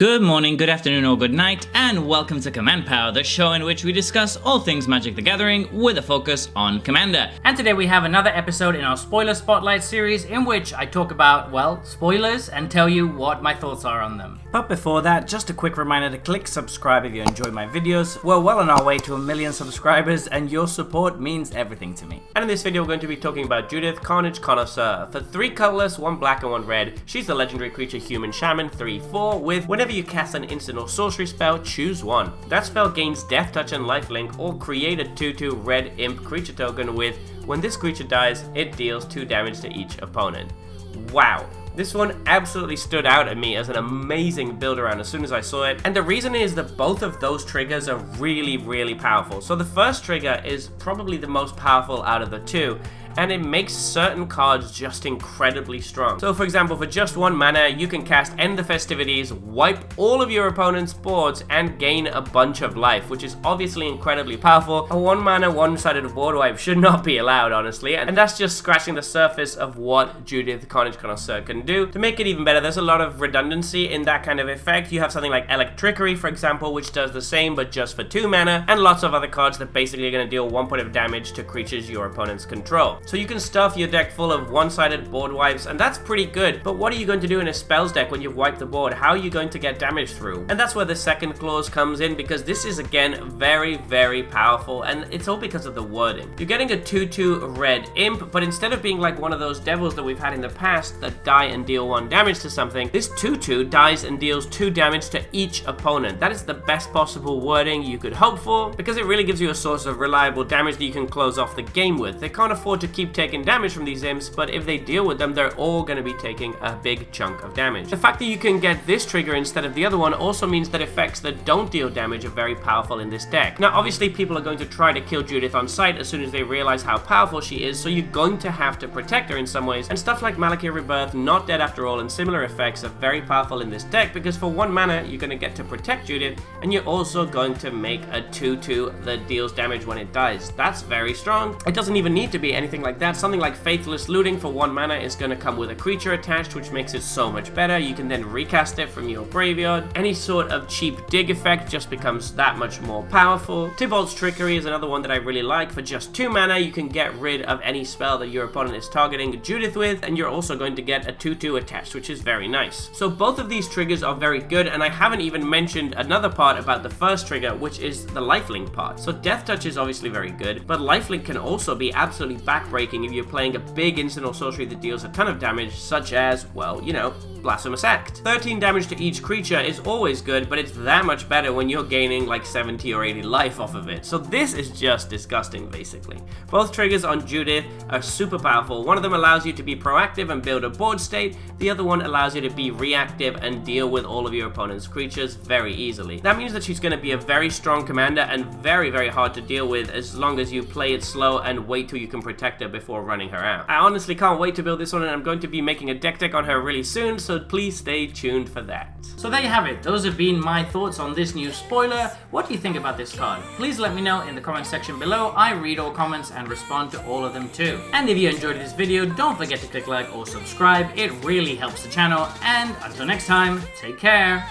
Good morning, good afternoon, or good night, and welcome to Command Power, the show in which we discuss all things Magic the Gathering with a focus on Commander. And today we have another episode in our Spoiler Spotlight series in which I talk about, well, spoilers and tell you what my thoughts are on them. But before that, just a quick reminder to click subscribe if you enjoy my videos. We're well on our way to 1 million subscribers and your support means everything to me. And in this video we're going to be talking about Judith, Carnage Connoisseur. For 3 colorless, 1 black and 1 red, she's the legendary creature Human Shaman 3/4 with whenever you cast an instant or sorcery spell, choose one. That spell gains Death Touch and Lifelink or create a 2/2 red imp creature token with when this creature dies, it deals 2 damage to each opponent. Wow. This one absolutely stood out at me as an amazing build around as soon as I saw it, and the reason is that both of those triggers are really powerful. So the first trigger is probably the most powerful out of the 2, and it makes certain cards just incredibly strong. So for example, for just 1 mana, you can cast End the Festivities, wipe all of your opponent's boards, and gain a bunch of life, which is obviously incredibly powerful. A 1 mana, 1-sided board wipe should not be allowed, honestly, and that's just scratching the surface of what Judith, Carnage Connoisseur can do. To make it even better, there's a lot of redundancy in that kind of effect. You have something like Electrickery, for example, which does the same, but just for 2 mana, and lots of other cards that basically are going to deal 1 point of damage to creatures your opponents control. So you can stuff your deck full of 1-sided board wipes, and that's pretty good, but what are you going to do in a spells deck when you've wiped the board? How are you going to get damage through? And that's where the second clause comes in, because this is again very powerful, and it's all because of the wording. You're getting a 2/2 red imp, but instead of being like one of those devils that we've had in the past that die and deal 1 damage to something, this 2/2 dies and deals 2 damage to each opponent. That is the best possible wording you could hope for, because it really gives you a source of reliable damage that you can close off the game with. They can't afford to keep taking damage from these imps, but if they deal with them, they're all going to be taking a big chunk of damage. The fact that you can get this trigger instead of the other one also means that effects that don't deal damage are very powerful in this deck. Now, obviously, people are going to try to kill Judith on sight as soon as they realize how powerful she is, so you're going to have to protect her in some ways, and stuff like Malakir Rebirth, Not Dead After All, and similar effects are very powerful in this deck, because for 1 mana, you're going to get to protect Judith, and you're also going to make a 2/2 that deals damage when it dies. That's very strong. It doesn't even need to be anything like that. Something like Faithless Looting for 1 mana is going to come with a creature attached, which makes it so much better. You can then recast it from your graveyard. Any sort of cheap dig effect just becomes that much more powerful. Tybalt's Trickery is another one that I really like. For just 2 mana, you can get rid of any spell that your opponent is targeting Judith with, and you're also going to get a 2/2 attached, which is very nice. So both of these triggers are very good, and I haven't even mentioned another part about the first trigger, which is the lifelink part. So Death Touch is obviously very good, but lifelink can also be absolutely backbreaking if you're playing a big instant or sorcery that deals a ton of damage, such as, well, you know, Blasphemous Act. 13 damage to each creature is always good, but it's that much better when you're gaining like 70 or 80 life off of it. So this is just disgusting, basically. Both triggers on Judith are super powerful. One of them allows you to be proactive and build a board state. The other one allows you to be reactive and deal with all of your opponent's creatures very easily. That means that she's going to be a very strong commander and very hard to deal with as long as you play it slow and wait till you can protect her before running her out. I honestly can't wait to build this one, and I'm going to be making a deck on her really soon, so please stay tuned for that. So there you have it. Those have been my thoughts on this new spoiler. What do you think about this card? Please let me know in the comment section below. I read all comments and respond to all of them too. And if you enjoyed this video, don't forget to click like or subscribe. It really helps the channel. And until next time, take care.